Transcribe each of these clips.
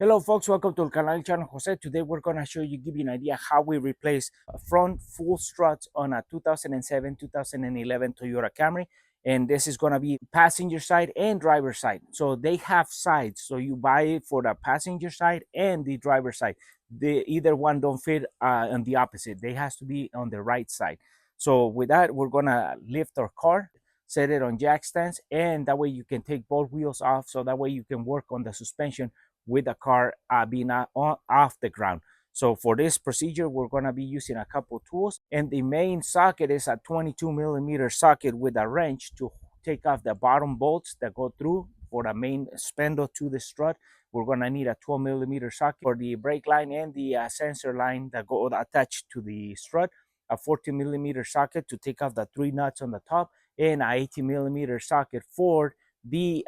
Hello folks, welcome to the canal channel Jose. Today we're going to give you an idea how we replace a front full struts on a 2007 2011 Toyota Camry. And this is going to be passenger side and driver side, so they have sides, so you buy it for the passenger side and the driver side. Either one don't fit on the opposite, they has to be on the right side. So with that, we're going to lift our car, set it on jack stands, and that way you can take both wheels off, so that way you can work on the suspension with the car being off the ground. So for this procedure, we're going to be using a couple tools, and the main socket is a 22 millimeter socket with a wrench to take off the bottom bolts that go through for the main spindle to the strut. We're going to need a 12 millimeter socket for the brake line and the sensor line that go attached to the strut, a 14 millimeter socket to take off the 3 nuts on the top, and a 18 millimeter socket for the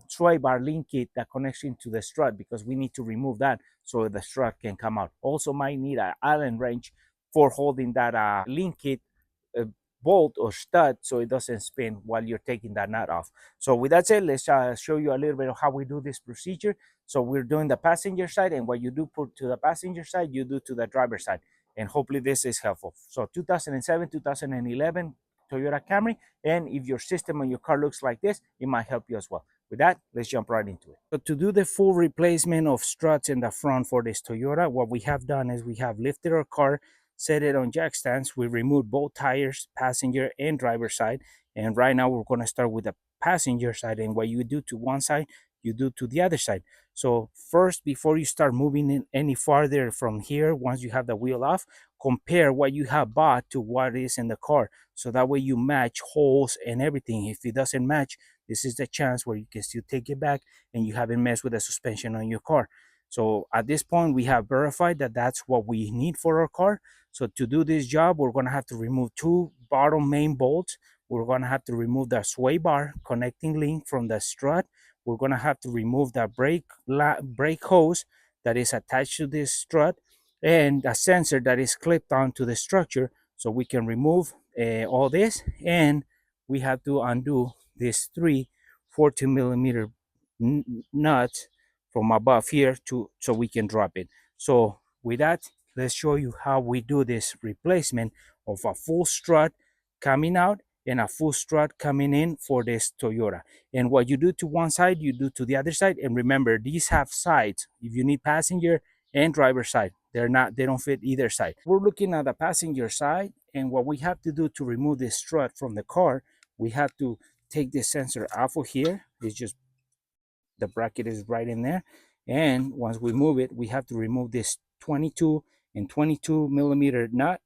sway bar link kit that connects into the strut, because we need to remove that so the strut can come out. Also might need an Allen wrench for holding that link kit uh, bolt or stud so it doesn't spin while you're taking that nut off. So with that said, let's show you a little bit of how we do this procedure. So we're doing the passenger side, and what you do put to the passenger side, you do to the driver side. And hopefully this is helpful. So 2007 2011 Toyota Camry, and if your system on your car looks like this, it might help you as well. With that, let's jump right into it. So to do the full replacement of struts in the front for this Toyota, what we have done is we have lifted our car, set it on jack stands. We removed both tires, passenger and driver side. And right now we're going to start with the passenger side. And what you do to one side, you do to the other side. So first, before you start moving in any farther from here, once you have the wheel off, compare what you have bought to what is in the car, so that way you match holes and everything. If it doesn't match, this is the chance where you can still take it back and you haven't messed with the suspension on your car. So at this point, we have verified that that's what we need for our car. So to do this job, we're going to have to remove 2 bottom main bolts. We're going to have to remove the sway bar connecting link from the strut. We're going to have to remove the brake hose that is attached to this strut, and a sensor that is clipped onto the structure. So we can remove all this, and we have to undo these 3 14 millimeter nuts from above here to so we can drop it. So with that, let's show you how we do this replacement of a full strut coming out and a full strut coming in for this Toyota. And what you do to one side, you do to the other side. And remember, these have sides. If you need passenger and driver side, they don't fit either side. We're looking at the passenger side, and what we have to do to remove this strut from the car, we have to take this sensor off of here. It's just the bracket is right in there, and once we move it, we have to remove this 22 and 22 millimeter nut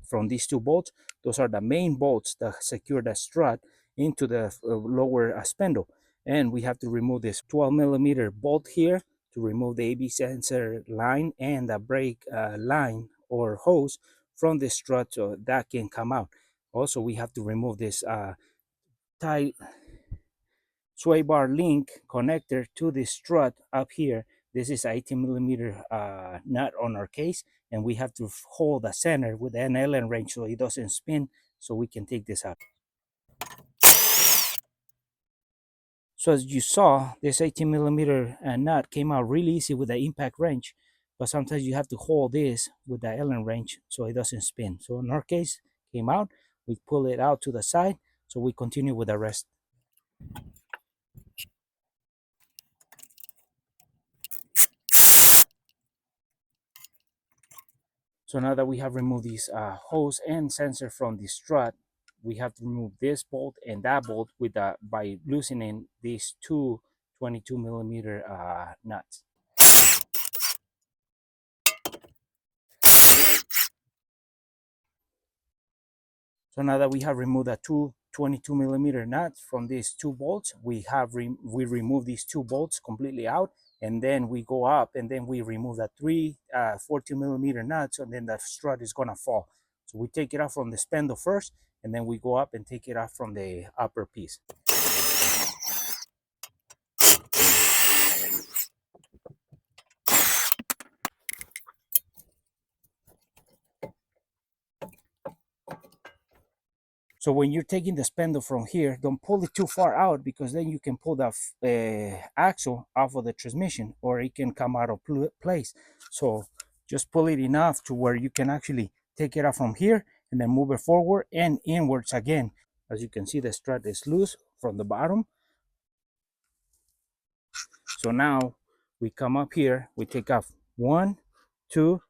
from these 2 bolts. Those are the main bolts that secure the strut into the lower spindle. And we have to remove this 12 millimeter bolt here to remove the AB sensor line and the brake line or hose from the strut so that can come out. Also, we have to remove this tie sway bar link connector to the strut up here. This is 18 millimeter nut on our case, and we have to hold the center with an Allen wrench so it doesn't spin, so we can take this out. So as you saw, this 18 millimeter nut came out really easy with the impact wrench, but sometimes you have to hold this with the Allen wrench so it doesn't spin. So in our case, came out, we pull it out to the side, so we continue with the rest. So now that we have removed these hose and sensor from the strut, we have to remove this bolt and that bolt with by loosening these two 22 millimeter nuts. So now that we have removed the two 22 millimeter nuts from these 2 bolts, we remove these 2 bolts completely out, and then we go up and then we remove the 14 millimeter nuts, and then the strut is gonna fall. So we take it out from the spindle first, and then we go up and take it out from the upper piece. So when you're taking the spindle from here, don't pull it too far out, because then you can pull the axle off of the transmission, or it can come out of place. So just pull it enough to where you can actually take it out from here and then move it forward and inwards again. As you can see, the strut is loose from the bottom. So now we come up here, we take off 1, 2,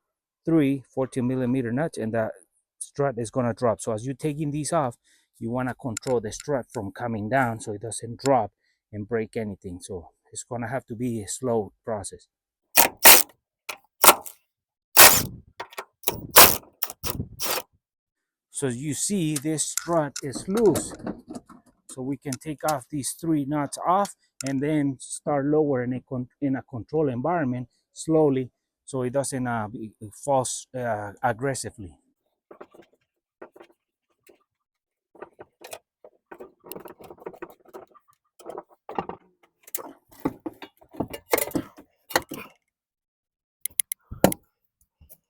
3 14 millimeter nuts, and the strut is going to drop. So as you're taking these off, you want to control the strut from coming down so it doesn't drop and break anything. So it's going to have to be a slow process. So you see this strut is loose. So we can take off these 3 nuts off and then start lowering it in a controlled environment slowly, so it doesn't fall aggressively.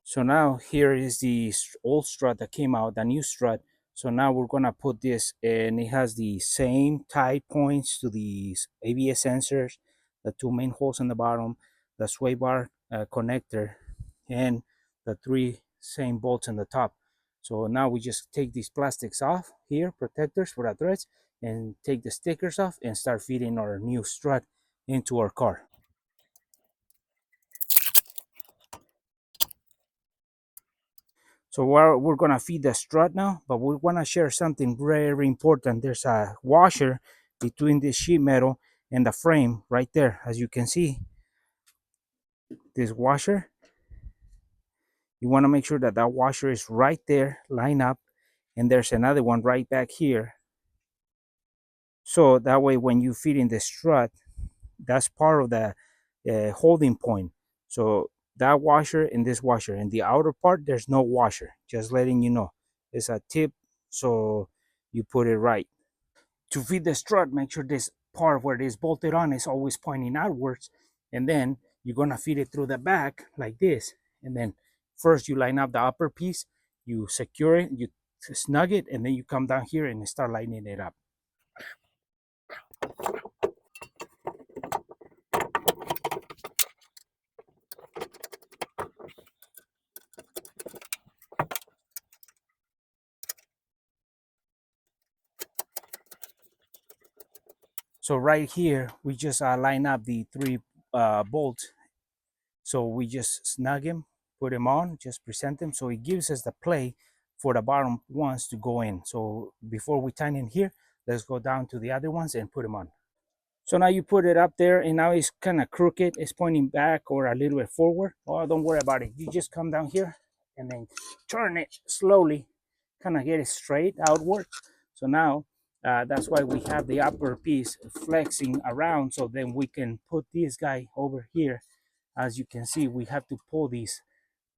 So now here is the old strut that came out, the new strut. So now we're gonna put this, and it has the same tie points to these ABS sensors, the 2 main holes on the bottom, the sway bar connector, and the 3 same bolts on the top. So now we just take these plastics off here, protectors for the threads, and take the stickers off and start feeding our new strut into our car. So we're gonna feed the strut now, but we wanna share something very important. There's a washer between this sheet metal and the frame right there. As you can see, this washer, you wanna make sure that that washer is right there, line up, and there's another one right back here. So that way when you feed in the strut, that's part of the holding point. So that washer and this washer, and the outer part, there's no washer. Just letting you know, it's a tip, so you put it right. To feed the strut, make sure this part where it is bolted on is always pointing outwards, and then you're gonna feed it through the back like this. And then first you line up the upper piece, you secure it, you snug it, and then you come down here and start lining it up. So right here, we just line up the 3 bolts. So we just snug them, put them on, just present them. So it gives us the play for the bottom ones to go in. So before we tighten here, let's go down to the other ones and put them on. So now you put it up there, and now it's kind of crooked. It's pointing back or a little bit forward. Oh, don't worry about it. You just come down here and then turn it slowly, kind of get it straight outward. So now that's why we have the upper piece flexing around, so then we can put this guy over here. As you can see, we have to pull this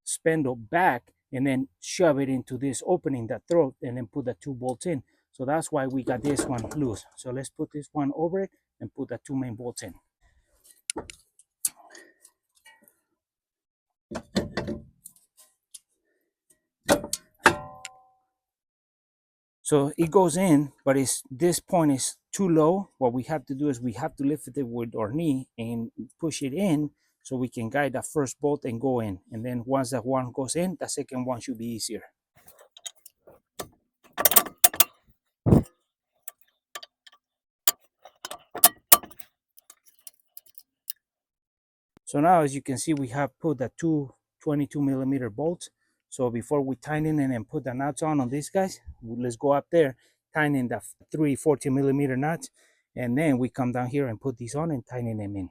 spindle back and then shove it into this opening, the throat, and then put the 2 bolts in. So that's why we got this one loose. So let's put this one over it and put the 2 main bolts in. So it goes in, but this point is too low. What we have to do is we have to lift it with our knee and push it in, so we can guide the first bolt and go in. And then once that one goes in, the second one should be easier. So now, as you can see, we have put the 2 22 millimeter bolts. So before we tighten it and put the nuts on these guys, let's go up there, tighten the 3 14 millimeter nuts, and then we come down here and put these on and tighten them in.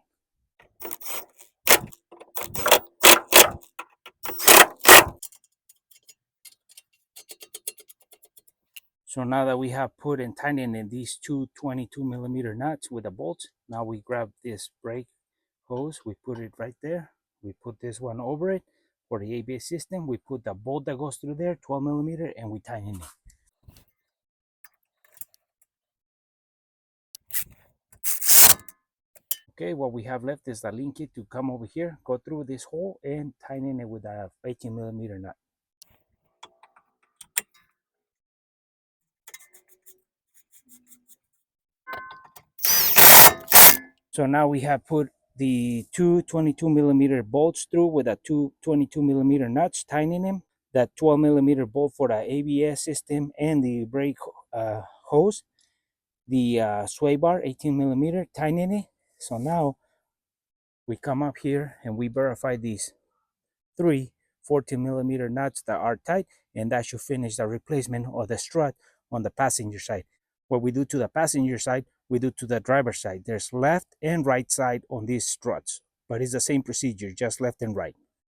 So now that we have put and tightened in these 2 22 millimeter nuts with the bolts, now we grab this brake hose, we put it right there. We put this one over it for the ABS system. We put the bolt that goes through there, 12 millimeter, and we tighten it. Okay, what we have left is the link kit to come over here, go through this hole, and tighten it with a 18 millimeter nut. So now we have put the two 22 millimeter bolts through with a two 22 millimeter nuts, tightening them. That 12 millimeter bolt for the ABS system and the brake hose. The sway bar, 18 millimeter, tightening it. So now we come up here and we verify these three 14 millimeter nuts that are tight, and that should finish the replacement of the strut on the passenger side. What we do to the passenger side, we do to the driver's side. There's left and right side on these struts, but it's the same procedure, just left and right.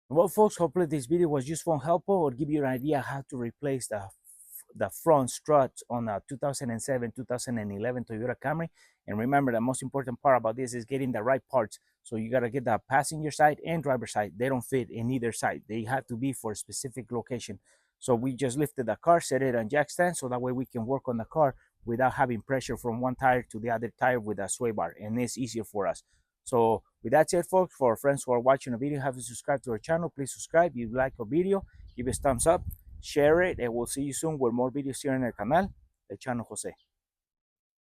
Well, folks, hopefully this video was useful and helpful, or give you an idea how to replace the front struts on a 2007 2011 Toyota Camry. And remember, the most important part about this is getting the right parts. So you got to get the passenger side and driver side. They don't fit in either side. They have to be for a specific location. So we just lifted the car, set it on jack stand, so that way we can work on the car without having pressure from one tire to the other tire with a sway bar, and it's easier for us. So with that said, folks, for our friends who are watching the video, haven't subscribed to our channel, please subscribe. If you like a video, give us thumbs up, share it, and we'll see you soon with more videos here on our canal, El Chano Jose.